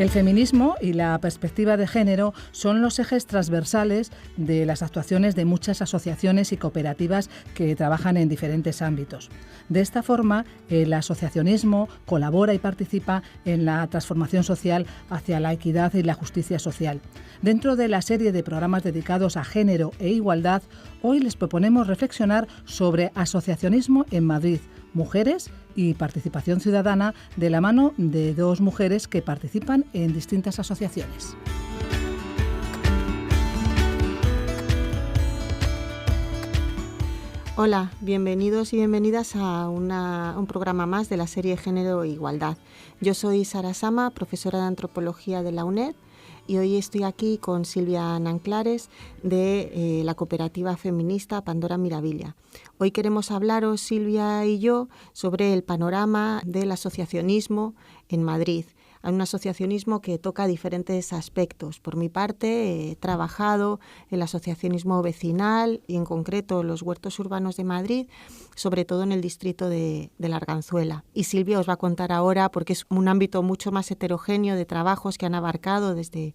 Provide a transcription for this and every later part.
El feminismo y la perspectiva de género son los ejes transversales de las actuaciones de muchas asociaciones y cooperativas que trabajan en diferentes ámbitos. De esta forma, el asociacionismo colabora y participa en la transformación social hacia la equidad y la justicia social. Dentro de la serie de programas dedicados a género e igualdad, hoy les proponemos reflexionar sobre asociacionismo en Madrid, mujeres y participación ciudadana, de la mano de dos mujeres que participan en distintas asociaciones. Hola, bienvenidos y bienvenidas a un programa más de la serie Género e Igualdad. Yo soy Sara Sama, profesora de Antropología de la UNED, y hoy estoy aquí con Silvia Nanclares de la cooperativa feminista Pandora Miravilla. Hoy queremos hablaros, Silvia y yo, sobre el panorama del asociacionismo en Madrid. Hay un asociacionismo que toca diferentes aspectos. Por mi parte, he trabajado el asociacionismo vecinal y en concreto los huertos urbanos de Madrid, sobre todo en el distrito de la Arganzuela. Y Silvia os va a contar ahora, porque es un ámbito mucho más heterogéneo de trabajos que han abarcado desde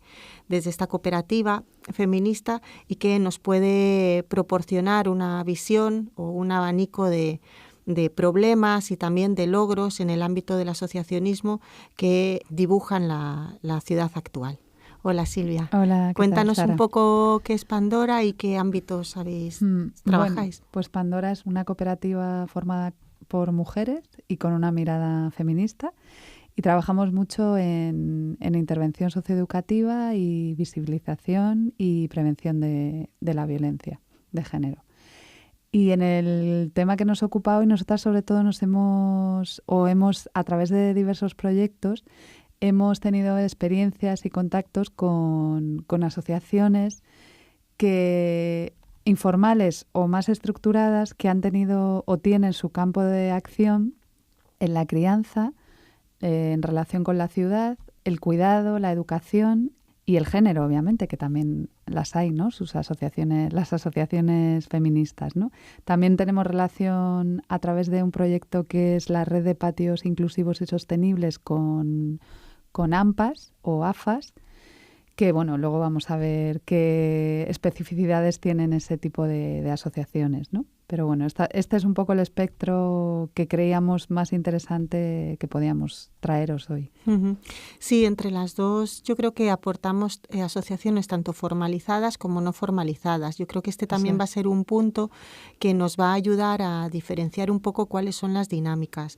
esta cooperativa feminista y que nos puede proporcionar una visión o un abanico de problemas y también de logros en el ámbito del asociacionismo que dibujan la ciudad actual. Hola Silvia. Hola, cuéntanos tal, un poco qué es Pandora y qué ámbitos trabajáis. Bueno, pues Pandora es una cooperativa formada por mujeres y con una mirada feminista, y trabajamos mucho en intervención socioeducativa y visibilización y prevención de la violencia de género. Y en el tema que nos ocupa hoy, nosotras sobre todo hemos, a través de diversos proyectos, hemos tenido experiencias y contactos con asociaciones informales o más estructuradas, que han tenido o tienen su campo de acción en la crianza, en relación con la ciudad, el cuidado, la educación y el género, obviamente, que también las hay, ¿no? Las asociaciones feministas, ¿no? También tenemos relación a través de un proyecto que es la Red de Patios Inclusivos y Sostenibles con AMPAs o AFAS, que, bueno, luego vamos a ver qué especificidades tienen ese tipo de asociaciones, ¿no? Pero bueno, este es un poco el espectro que creíamos más interesante que podíamos traeros hoy. Uh-huh. Sí, entre las dos yo creo que aportamos asociaciones tanto formalizadas como no formalizadas. Yo creo que este también va a ser un punto que nos va a ayudar a diferenciar un poco cuáles son las dinámicas.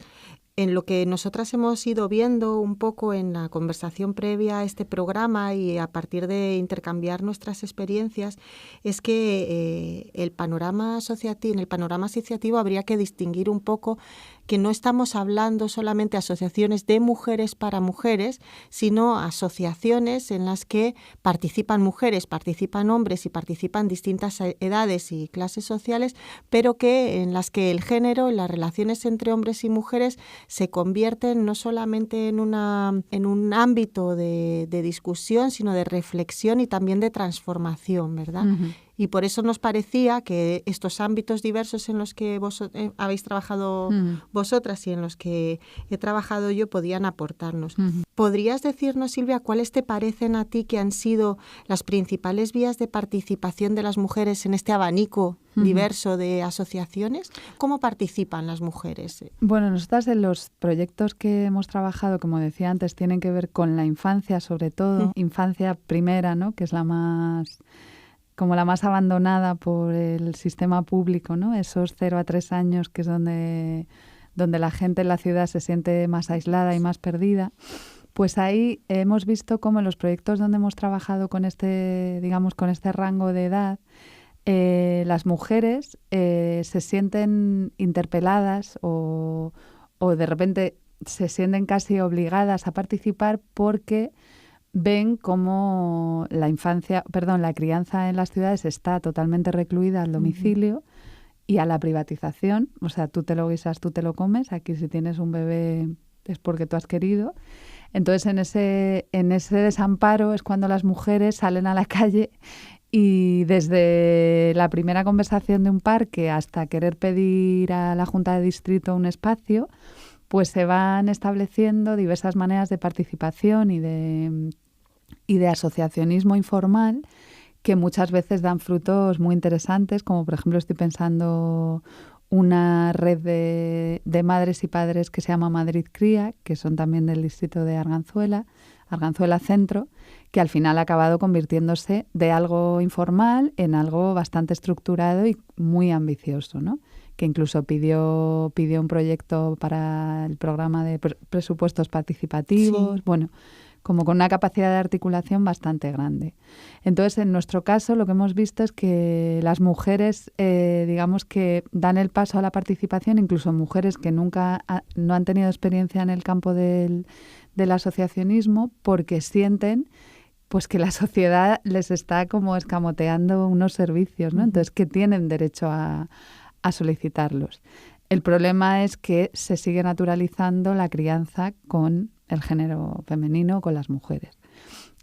En lo que nosotras hemos ido viendo un poco en la conversación previa a este programa y a partir de intercambiar nuestras experiencias, es que en el panorama asociativo habría que distinguir un poco que no estamos hablando solamente de asociaciones de mujeres para mujeres, sino asociaciones en las que participan mujeres, participan hombres y participan distintas edades y clases sociales, pero en las que el género, las relaciones entre hombres y mujeres se convierten no solamente en un ámbito de discusión, sino de reflexión y también de transformación, ¿verdad? Uh-huh. Y por eso nos parecía que estos ámbitos diversos en los que habéis trabajado vosotras y en los que he trabajado yo podían aportarnos. Uh-huh. ¿Podrías decirnos, Silvia, cuáles te parecen a ti que han sido las principales vías de participación de las mujeres en este abanico diverso de asociaciones? ¿Cómo participan las mujeres? Bueno, nosotras en los proyectos que hemos trabajado, como decía antes, tienen que ver con la infancia, sobre todo, infancia primera, ¿no? Que es la más abandonada por el sistema público, ¿no? Esos 0 a 3 años, que es donde la gente en la ciudad se siente más aislada y más perdida. Pues ahí hemos visto cómo en los proyectos donde hemos trabajado con este rango de edad, las mujeres se sienten interpeladas o de repente se sienten casi obligadas a participar porque ven cómo la crianza en las ciudades está totalmente recluida al domicilio y a la privatización. O sea, tú te lo guisas, tú te lo comes. Aquí si tienes un bebé es porque tú has querido. Entonces, en ese desamparo es cuando las mujeres salen a la calle y desde la primera conversación de un parque hasta querer pedir a la Junta de Distrito un espacio, pues se van estableciendo diversas maneras de participación y de asociacionismo informal que muchas veces dan frutos muy interesantes, como por ejemplo estoy pensando una red de madres y padres que se llama Madrid Cría, que son también del distrito de Arganzuela Centro, que al final ha acabado convirtiéndose de algo informal en algo bastante estructurado y muy ambicioso, ¿no? Que incluso pidió un proyecto para el programa de presupuestos participativos, bueno, como con una capacidad de articulación bastante grande. Entonces, en nuestro caso, lo que hemos visto es que las mujeres, digamos que dan el paso a la participación, incluso mujeres que nunca no han tenido experiencia en el campo del asociacionismo, porque sienten pues que la sociedad les está como escamoteando unos servicios, ¿no? Entonces, que tienen derecho a solicitarlos. El problema es que se sigue naturalizando la crianza con el género femenino, con las mujeres.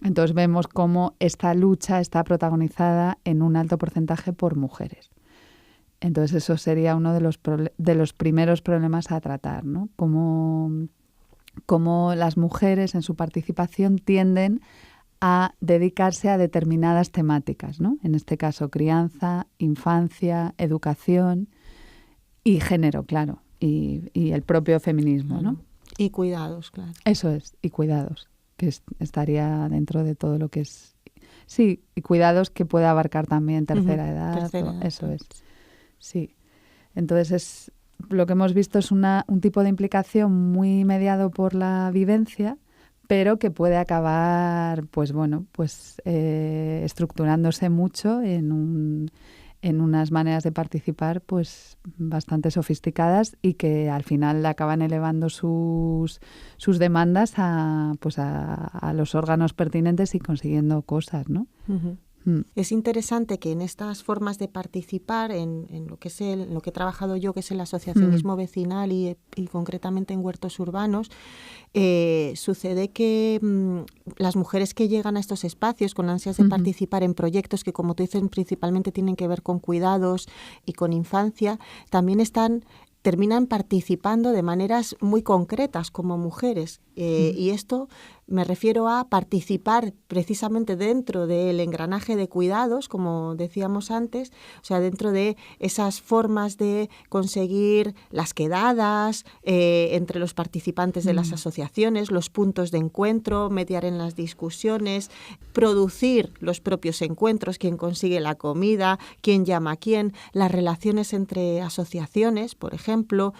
Entonces vemos cómo esta lucha está protagonizada en un alto porcentaje por mujeres. Entonces eso sería uno de los primeros problemas a tratar, ¿no? Cómo las mujeres en su participación tienden a dedicarse a determinadas temáticas, ¿no? En este caso, crianza, infancia, educación y género, claro, y el propio feminismo, ¿no? Y cuidados, claro. Eso es, y cuidados, que estaría dentro de todo lo que es... Sí, y cuidados que puede abarcar también tercera edad. Eso es, sí. Entonces, lo que hemos visto es un tipo de implicación muy mediado por la vivencia, pero que puede acabar, pues bueno, pues estructurándose mucho en unas maneras de participar pues bastante sofisticadas y que al final acaban elevando sus demandas a los órganos pertinentes y consiguiendo cosas, ¿no? Uh-huh. Es interesante que en estas formas de participar, en lo que es lo que he trabajado yo, que es el asociacionismo vecinal y concretamente en huertos urbanos, sucede que las mujeres que llegan a estos espacios con ansias de participar en proyectos que, como tú dices, principalmente tienen que ver con cuidados y con infancia, también terminan participando de maneras muy concretas como mujeres. Y esto me refiero a participar precisamente dentro del engranaje de cuidados, como decíamos antes, o sea, dentro de esas formas de conseguir las quedadas entre los participantes de las asociaciones, los puntos de encuentro, mediar en las discusiones, producir los propios encuentros, quién consigue la comida, quién llama a quién, las relaciones entre asociaciones, por ejemplo,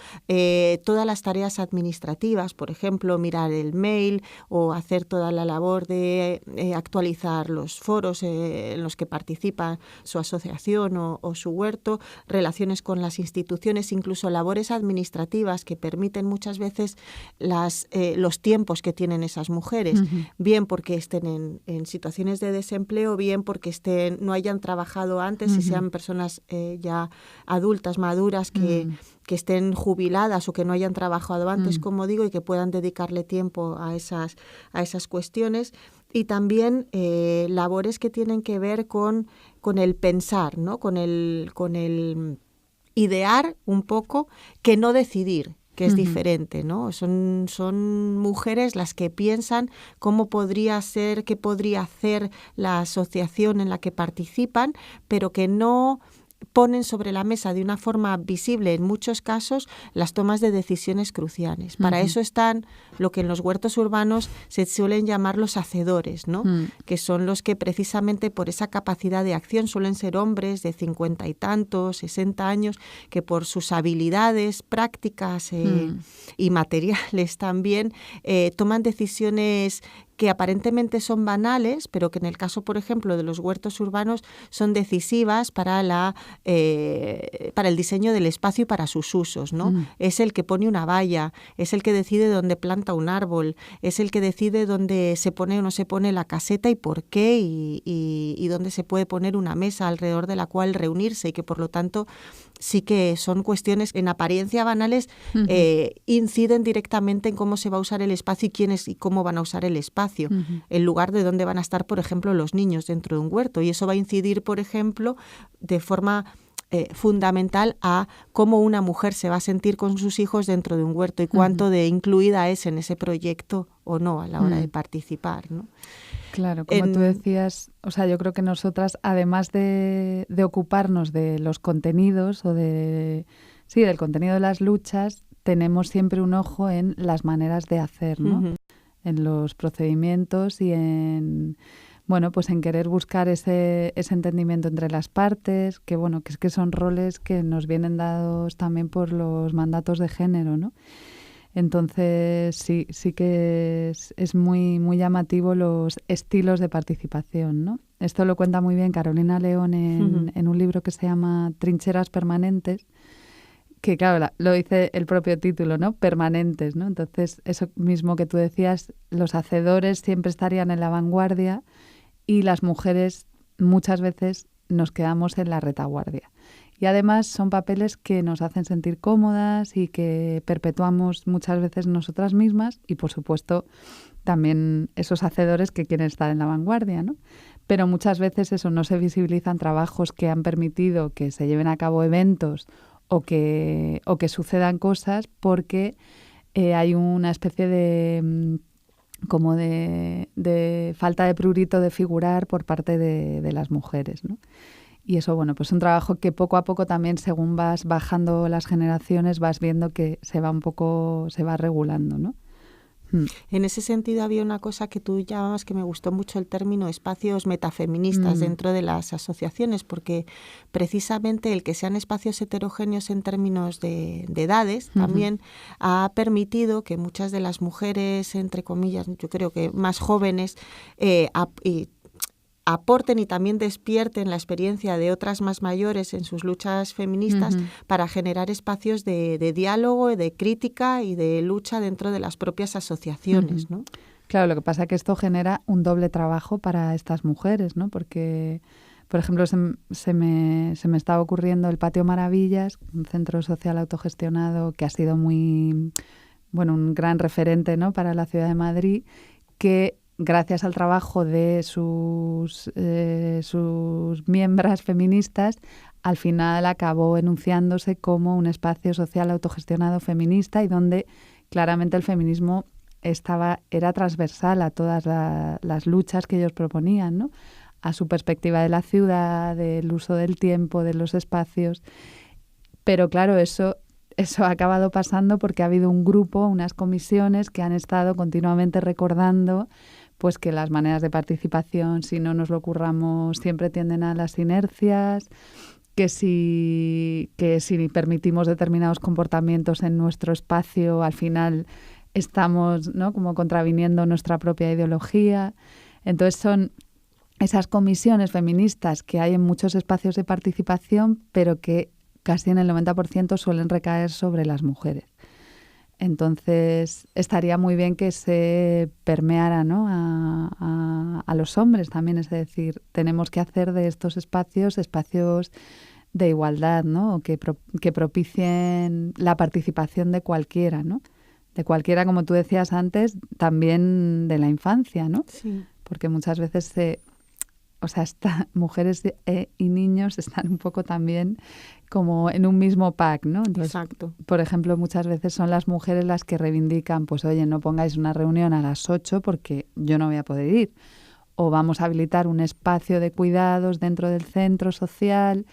todas las tareas administrativas, por ejemplo, mirar el mail o hacer toda la labor de actualizar los foros en los que participa su asociación o su huerto, relaciones con las instituciones, incluso labores administrativas que permiten muchas veces los tiempos que tienen esas mujeres, bien porque estén en situaciones de desempleo, bien porque no hayan trabajado antes y sean personas ya adultas, maduras, que estén jubiladas o que no hayan trabajado antes, como digo, y que puedan dedicarle tiempo a esas cuestiones. Y también labores que tienen que ver con el pensar, ¿no? Con el idear un poco, que no decidir, que es diferente, ¿no? Son mujeres las que piensan cómo podría ser, qué podría hacer la asociación en la que participan, pero que no ponen sobre la mesa de una forma visible en muchos casos las tomas de decisiones cruciales. Para eso están lo que en los huertos urbanos se suelen llamar los hacedores, ¿no? Que son los que precisamente por esa capacidad de acción suelen ser hombres de 50 y tantos, 60 años, que por sus habilidades prácticas y materiales también toman decisiones que aparentemente son banales, pero que en el caso, por ejemplo, de los huertos urbanos son decisivas para el diseño del espacio y para sus usos, ¿no? Es el que pone una valla, es el que decide dónde planta un árbol, es el que decide dónde se pone o no se pone la caseta y por qué, y dónde se puede poner una mesa alrededor de la cual reunirse, y que por lo tanto sí que son cuestiones en apariencia banales, inciden directamente en cómo se va a usar el espacio y quiénes y cómo van a usar el espacio, en lugar de dónde van a estar, por ejemplo, los niños dentro de un huerto. Y eso va a incidir, por ejemplo, de forma fundamental a cómo una mujer se va a sentir con sus hijos dentro de un huerto y cuánto de incluida es en ese proyecto o no a la hora de participar, ¿no? Claro, como tú decías, o sea, yo creo que nosotras, además de ocuparnos de los contenidos o del contenido de las luchas, tenemos siempre un ojo en las maneras de hacer, ¿no? En los procedimientos y en querer buscar ese entendimiento entre las partes, que es que son roles que nos vienen dados también por los mandatos de género, ¿no? Entonces sí que es muy, muy llamativo los estilos de participación, ¿no? Esto lo cuenta muy bien Carolina León en un libro que se llama Trincheras permanentes, que claro, lo dice el propio título, ¿no? Permanentes, ¿no? Entonces, eso mismo que tú decías, los hacedores siempre estarían en la vanguardia y las mujeres muchas veces nos quedamos en la retaguardia. Y además son papeles que nos hacen sentir cómodas y que perpetuamos muchas veces nosotras mismas y, por supuesto, también esos hacedores que quieren estar en la vanguardia, ¿no? Pero muchas veces eso no se visibilizan trabajos que han permitido que se lleven a cabo eventos o que sucedan cosas porque hay una especie de falta de prurito de figurar por parte de las mujeres, ¿no? Y eso, pues es un trabajo que poco a poco también, según vas bajando las generaciones, vas viendo que se va regulando, ¿no? En ese sentido había una cosa que tú llamabas, que me gustó mucho el término, espacios metafeministas dentro de las asociaciones, porque precisamente el que sean espacios heterogéneos en términos de edades también ha permitido que muchas de las mujeres, entre comillas, yo creo que más jóvenes, aporten y también despierten la experiencia de otras más mayores en sus luchas feministas para generar espacios de diálogo, de crítica y de lucha dentro de las propias asociaciones, ¿no? Claro, lo que pasa es que esto genera un doble trabajo para estas mujeres, ¿no? Porque, por ejemplo, se me estaba ocurriendo el Patio Maravillas, un centro social autogestionado que ha sido un gran referente, ¿no?, para la ciudad de Madrid, que gracias al trabajo de sus miembros feministas, al final acabó enunciándose como un espacio social autogestionado feminista y donde claramente el feminismo era transversal a todas las luchas que ellos proponían, ¿no? A su perspectiva de la ciudad, del uso del tiempo, de los espacios. Pero claro, eso ha acabado pasando porque ha habido un grupo, unas comisiones que han estado continuamente recordando pues que las maneras de participación, si no nos lo curramos, siempre tienden a las inercias, que si permitimos determinados comportamientos en nuestro espacio, al final estamos, ¿no?, como contraviniendo nuestra propia ideología. Entonces son esas comisiones feministas que hay en muchos espacios de participación, pero que casi en el 90% suelen recaer sobre las mujeres. Entonces, estaría muy bien que se permeara, ¿no?, a los hombres también. Es decir, tenemos que hacer de estos espacios de igualdad, ¿no?, o que propicien la participación de cualquiera, ¿no? De cualquiera, como tú decías antes, también de la infancia, ¿no? Sí. Porque muchas veces mujeres y niños están un poco también como en un mismo pack, ¿no? Entonces, exacto. Por ejemplo, muchas veces son las mujeres las que reivindican, pues oye, no pongáis una reunión a las 8 porque yo no voy a poder ir. O vamos a habilitar un espacio de cuidados dentro del centro social.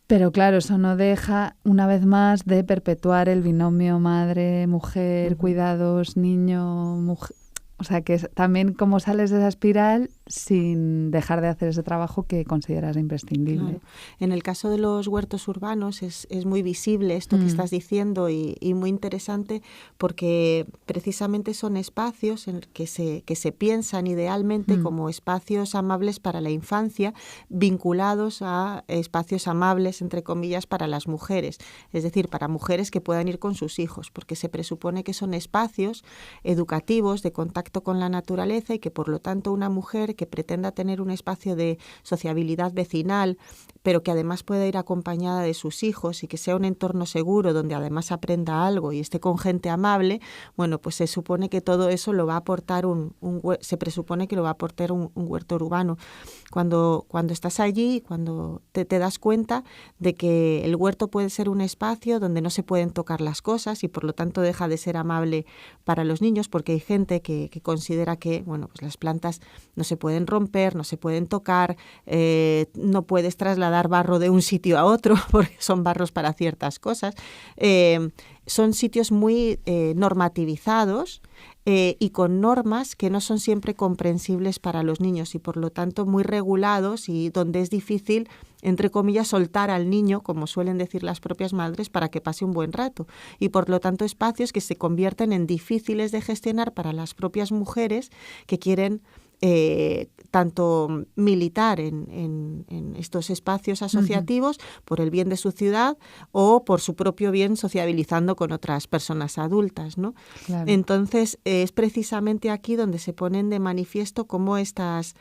Pero claro, eso no deja, una vez más, de perpetuar el binomio madre-mujer, cuidados, niño-mujer. O sea, que también cómo sales de esa espiral sin dejar de hacer ese trabajo que consideras imprescindible. Claro. En el caso de los huertos urbanos es muy visible esto que estás diciendo y muy interesante, porque precisamente son espacios en que se piensan idealmente como espacios amables para la infancia, vinculados a espacios amables, entre comillas, para las mujeres. Es decir, para mujeres que puedan ir con sus hijos, porque se presupone que son espacios educativos de contacto con la naturaleza y que por lo tanto una mujer que pretenda tener un espacio de sociabilidad vecinal pero que además pueda ir acompañada de sus hijos y que sea un entorno seguro donde además aprenda algo y esté con gente amable, bueno, pues se supone que todo eso lo va a aportar se presupone que lo va a aportar un huerto urbano. Cuando estás allí, cuando te das cuenta de que el huerto puede ser un espacio donde no se pueden tocar las cosas y por lo tanto deja de ser amable para los niños, porque hay gente que considera que, bueno, pues las plantas no se pueden romper, no se pueden tocar, no puedes trasladar barro de un sitio a otro porque son barros para ciertas cosas. Son sitios muy normativizados y con normas que no son siempre comprensibles para los niños y por lo tanto muy regulados y donde es difícil, entre comillas, soltar al niño, como suelen decir las propias madres, para que pase un buen rato. Y por lo tanto espacios que se convierten en difíciles de gestionar para las propias mujeres que quieren tanto militar en estos espacios asociativos por el bien de su ciudad o por su propio bien sociabilizando con otras personas adultas, ¿no? Claro. Entonces es precisamente aquí donde se ponen de manifiesto cómo estas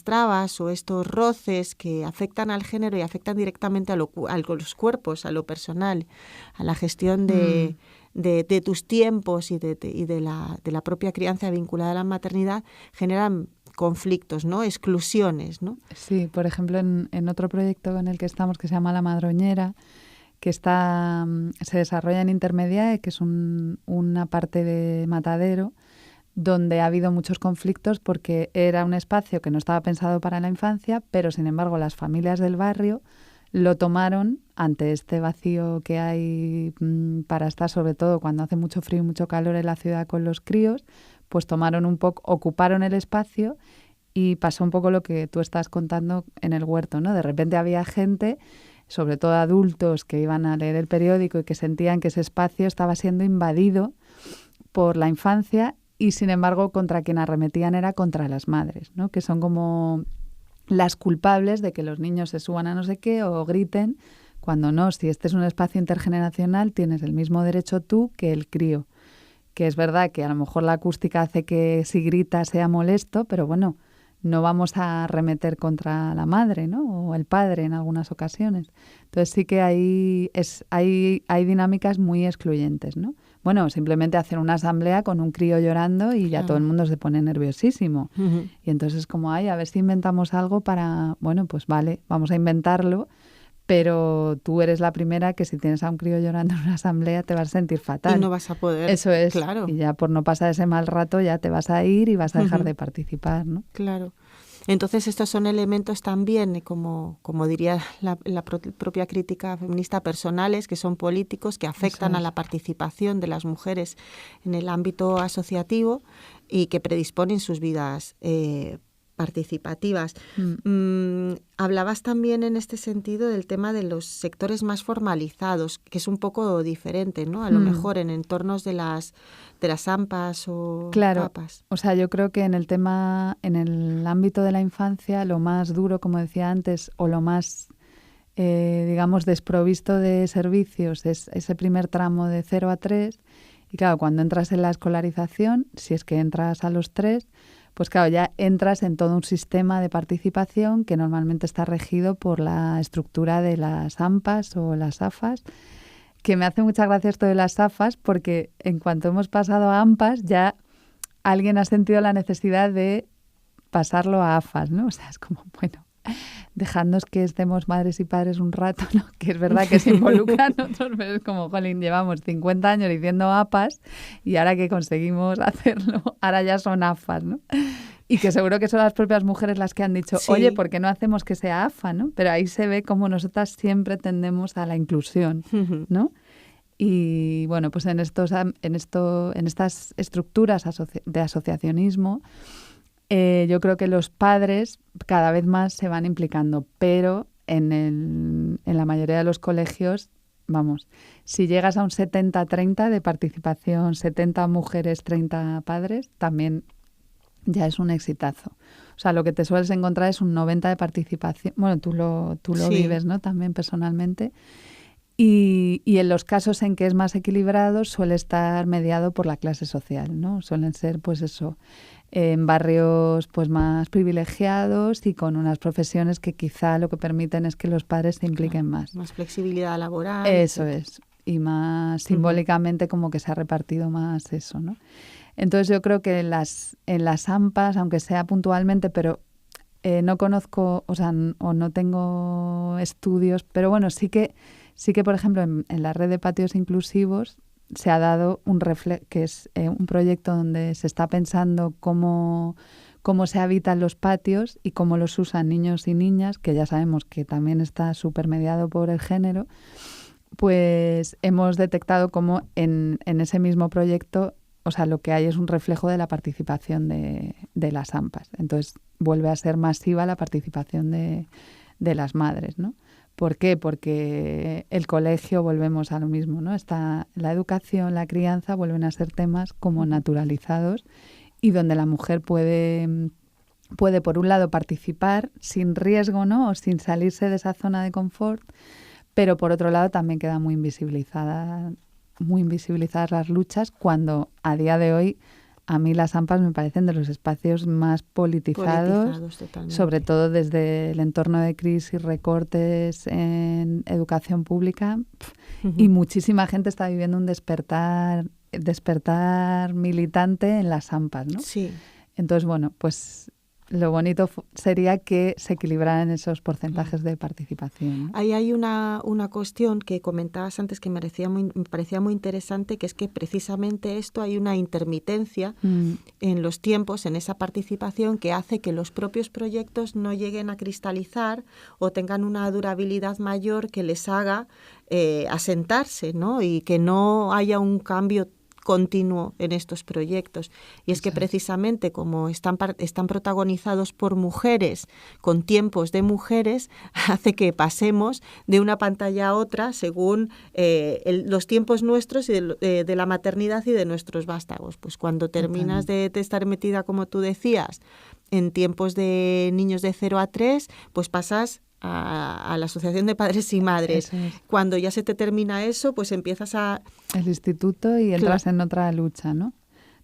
trabas o estos roces que afectan al género y afectan directamente a los cuerpos, a lo personal, a la gestión de tus tiempos y de la propia crianza vinculada a la maternidad generan conflictos, ¿no? Exclusiones, ¿no? Sí, por ejemplo, en otro proyecto en el que estamos que se llama La Madroñera, que se desarrolla en Intermediae, que es una parte de Matadero, donde ha habido muchos conflictos porque era un espacio que no estaba pensado para la infancia, pero sin embargo las familias del barrio lo tomaron ante este vacío que hay para estar, sobre todo cuando hace mucho frío y mucho calor en la ciudad con los críos, pues ocuparon el espacio y pasó un poco lo que tú estás contando en el huerto, ¿no? De repente había gente, sobre todo adultos, que iban a leer el periódico y que sentían que ese espacio estaba siendo invadido por la infancia y, sin embargo, contra quien arremetían era contra las madres, ¿no? Que son como las culpables de que los niños se suban a no sé qué o griten, cuando no, si este es un espacio intergeneracional, tienes el mismo derecho tú que el crío. Que es verdad que a lo mejor la acústica hace que si grita sea molesto, pero bueno, no vamos a arremeter contra la madre, ¿no? O el padre en algunas ocasiones. Entonces sí que hay dinámicas muy excluyentes, ¿no? Bueno, simplemente hacer una asamblea con un crío llorando y ya todo el mundo se pone nerviosísimo. Uh-huh. Y entonces es como, a ver si inventamos algo para, bueno, pues vale, vamos a inventarlo, pero tú eres la primera que si tienes a un crío llorando en una asamblea te vas a sentir fatal. Y no vas a poder. Eso es. Claro. Y ya por no pasar ese mal rato ya te vas a ir y vas a dejar de participar, ¿no? Claro. Entonces estos son elementos también, como diría la propia crítica feminista, personales, que son políticos, que afectan a la participación de las mujeres en el ámbito asociativo y que predisponen sus vidas participativas. Hablabas también en este sentido del tema de los sectores más formalizados, que es un poco diferente, ¿no? A lo mejor en entornos de las AMPAs o papas. O sea, yo creo que en el ámbito de la infancia, lo más duro, como decía antes, o lo más, digamos, desprovisto de servicios es ese primer tramo de 0 a 3. Y claro, cuando entras en la escolarización, si es que entras a los 3, pues claro, ya entras en todo un sistema de participación que normalmente está regido por la estructura de las AMPAs o las AFAs, que me hace mucha gracia esto de las AFAs porque en cuanto hemos pasado a AMPAs ya alguien ha sentido la necesidad de pasarlo a AFAs, ¿no? O sea, es como, bueno, dejadnos que estemos madres y padres un rato, ¿no? Que es verdad que se involucran otros, pero es como, jolín, llevamos 50 años diciendo APAs y ahora que conseguimos hacerlo, ahora ya son AFAs, ¿no? Y que seguro que son las propias mujeres las que han dicho, oye, ¿por qué no hacemos que sea AFA, ¿no? Pero ahí se ve cómo nosotras siempre tendemos a la inclusión, ¿no? Y bueno, pues en estas estructuras de asociacionismo, yo creo que los padres cada vez más se van implicando, pero en la mayoría de los colegios, vamos, si llegas a un 70-30 de participación, 70 mujeres, 30 padres, también ya es un exitazo. O sea, lo que te sueles encontrar es un 90 de participación. Bueno, tú lo vives, ¿no? También personalmente. Y en los casos en que es más equilibrado suele estar mediado por la clase social, ¿no? Suelen ser, pues eso, en barrios pues más privilegiados y con unas profesiones que quizá lo que permiten es que los padres se impliquen más. Más flexibilidad laboral. Eso es. Y más simbólicamente como que se ha repartido más eso, ¿no? Entonces yo creo que en las AMPAs, aunque sea puntualmente, pero no conozco, o sea, o no tengo estudios, pero bueno, sí que por ejemplo, en la red de patios inclusivos se ha dado que es un proyecto donde se está pensando cómo se habitan los patios y cómo los usan niños y niñas, que ya sabemos que también está súper mediado por el género. Pues hemos detectado cómo en ese mismo proyecto, o sea, lo que hay es un reflejo de la participación de las AMPAs. Entonces vuelve a ser masiva la participación de las madres, ¿no? ¿Por qué? Porque el colegio, volvemos a lo mismo, ¿no? La educación, la crianza vuelven a ser temas como naturalizados y donde la mujer puede por un lado participar sin riesgo, ¿no? O sin salirse de esa zona de confort, pero por otro lado también queda muy invisibilizadas las luchas, cuando a día de hoy a mí las AMPAs me parecen de los espacios más politizados sobre todo desde el entorno de crisis, recortes en educación pública, y muchísima gente está viviendo un despertar militante en las AMPAs, ¿no? Sí. Entonces, bueno, pues lo bonito sería que se equilibraran esos porcentajes de participación, ¿no? Ahí hay una cuestión que comentabas antes que me parecía muy interesante, que es que precisamente esto hay una intermitencia en los tiempos, en esa participación, que hace que los propios proyectos no lleguen a cristalizar o tengan una durabilidad mayor que les haga asentarse, ¿no? Y que no haya un cambio continuo en estos proyectos. Y es que precisamente como están protagonizados por mujeres, con tiempos de mujeres, hace que pasemos de una pantalla a otra según los tiempos nuestros y de la maternidad y de nuestros vástagos. Pues cuando terminas de estar metida, como tú decías, en tiempos de niños de 0 a 3, pues pasas a la Asociación de Padres y Madres. Cuando ya se te termina eso, pues empiezas el instituto y entras en otra lucha, ¿no?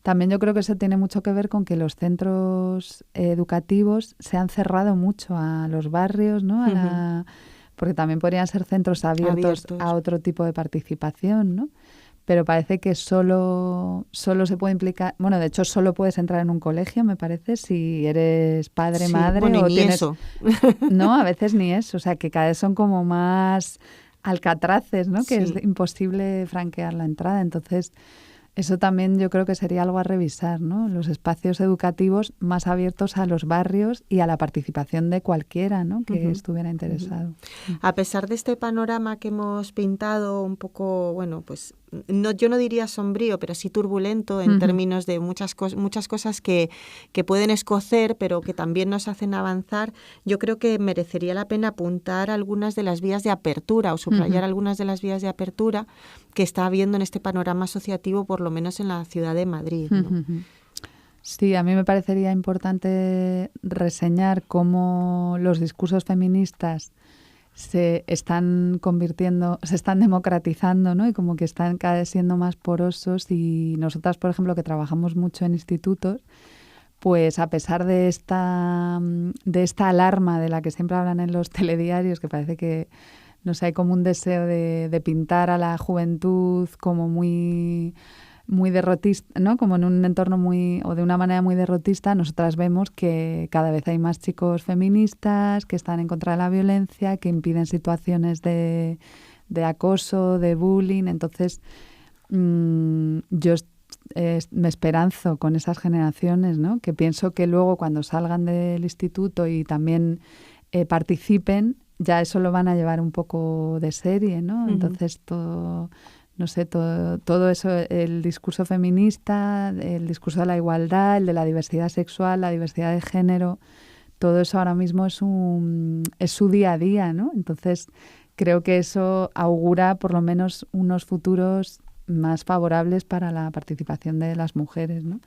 También yo creo que eso tiene mucho que ver con que los centros educativos se han cerrado mucho a los barrios, ¿no? Porque también podrían ser centros abiertos a otro tipo de participación, ¿no? Pero parece que solo se puede implicar... Bueno, de hecho, solo puedes entrar en un colegio, me parece, si eres padre, madre... Bueno, o ni tienes... eso. No, a veces ni eso. O sea, que cada vez son como más alcatraces, ¿no? Que es imposible franquear la entrada. Entonces, eso también yo creo que sería algo a revisar, ¿no? Los espacios educativos más abiertos a los barrios y a la participación de cualquiera, ¿no? Que estuviera interesado. A pesar de este panorama que hemos pintado un poco, bueno, pues yo no diría sombrío, pero sí turbulento en términos de muchas cosas que pueden escocer, pero que también nos hacen avanzar, yo creo que merecería la pena apuntar algunas de las vías de apertura o subrayar algunas de las vías de apertura que está habiendo en este panorama asociativo, por lo menos en la ciudad de Madrid, ¿no? Sí, a mí me parecería importante reseñar cómo los discursos feministas se están democratizando, ¿no? Y como que están cada vez siendo más porosos. Y nosotras, por ejemplo, que trabajamos mucho en institutos, pues a pesar de esta alarma de la que siempre hablan en los telediarios, que parece que no sé, hay como un deseo de pintar a la juventud como muy derrotista, ¿no? Como en un entorno o de una manera muy derrotista. Nosotras vemos que cada vez hay más chicos feministas que están en contra de la violencia, que impiden situaciones de acoso, de bullying. Entonces, yo me esperanzo con esas generaciones, ¿no? Que pienso que luego cuando salgan del instituto y también participen, ya eso lo van a llevar un poco de serie, ¿no? Entonces todo eso, el discurso feminista, el discurso de la igualdad, el de la diversidad sexual, la diversidad de género, todo eso ahora mismo es su día a día, ¿no? Entonces creo que eso augura por lo menos unos futuros más favorables para la participación de las mujeres, ¿no?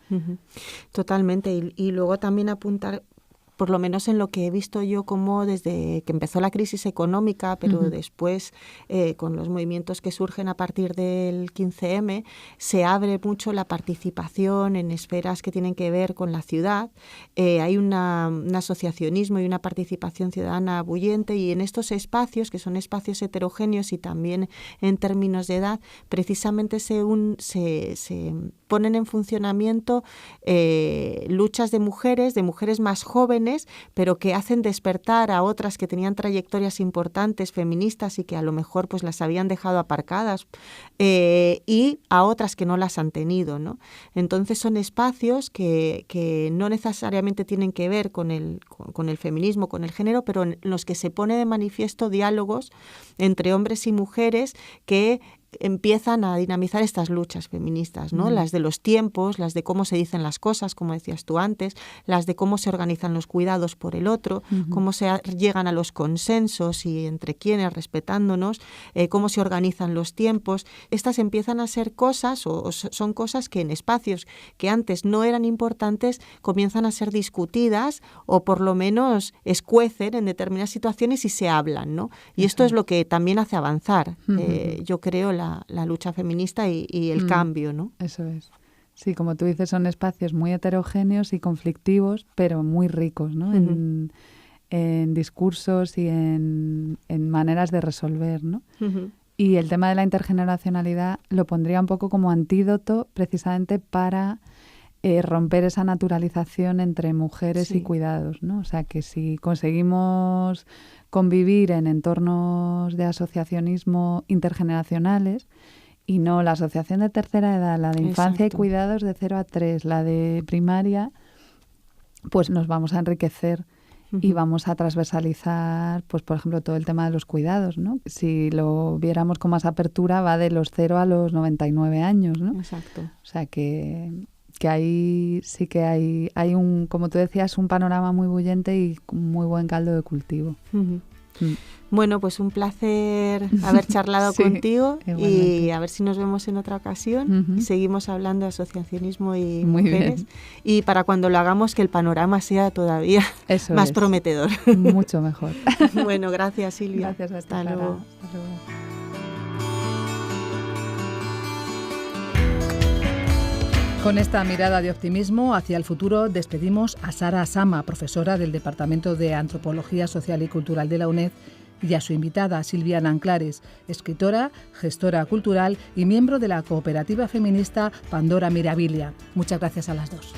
Totalmente. Y luego también apuntar por lo menos en lo que he visto yo, como desde que empezó la crisis económica, pero después con los movimientos que surgen a partir del 15M, se abre mucho la participación en esferas que tienen que ver con la ciudad. Hay un asociacionismo y una participación ciudadana bullente, y en estos espacios, que son espacios heterogéneos y también en términos de edad, precisamente se ponen en funcionamiento luchas de mujeres más jóvenes, pero que hacen despertar a otras que tenían trayectorias importantes feministas y que a lo mejor pues las habían dejado aparcadas, y a otras que no las han tenido, ¿no? Entonces son espacios que no necesariamente tienen que ver con el feminismo, con el género, pero en los que se pone de manifiesto diálogos entre hombres y mujeres que empiezan a dinamizar estas luchas feministas, ¿no? Las de los tiempos, las de cómo se dicen las cosas, como decías tú antes, las de cómo se organizan los cuidados por el otro, cómo se llegan a los consensos y entre quiénes, respetándonos, cómo se organizan los tiempos. Estas empiezan a ser cosas, o son cosas que en espacios que antes no eran importantes comienzan a ser discutidas, o por lo menos escuecen en determinadas situaciones y se hablan, ¿no? Y esto es lo que también hace avanzar, yo creo, la lucha feminista y el cambio, ¿no? Eso es. Sí, como tú dices, son espacios muy heterogéneos y conflictivos, pero muy ricos, ¿no? En discursos y en maneras de resolver, ¿no? Y el tema de la intergeneracionalidad lo pondría un poco como antídoto precisamente para romper esa naturalización entre mujeres y cuidados, ¿no? O sea, que si conseguimos convivir en entornos de asociacionismo intergeneracionales, y no la asociación de tercera edad, la de infancia y cuidados de 0 a 3, la de primaria, pues nos vamos a enriquecer y vamos a transversalizar, pues por ejemplo, todo el tema de los cuidados, ¿no? Si lo viéramos con más apertura, va de los 0 a los 99 años, ¿no? Exacto. O sea que ahí sí que hay un, como tú decías, un panorama muy bullente y muy buen caldo de cultivo. Bueno, pues un placer haber charlado contigo, y a ver si nos vemos en otra ocasión y seguimos hablando de asociacionismo y muy mujeres. Bien. Y para cuando lo hagamos, que el panorama sea todavía más prometedor. Mucho mejor. Bueno, gracias, Silvia. Gracias a ti, Hasta luego. Hasta luego. Con esta mirada de optimismo hacia el futuro, despedimos a Sara Sama, profesora del Departamento de Antropología Social y Cultural de la UNED, y a su invitada, Silvia Nanclares, escritora, gestora cultural y miembro de la cooperativa feminista Pandora Mirabilia. Muchas gracias a las dos.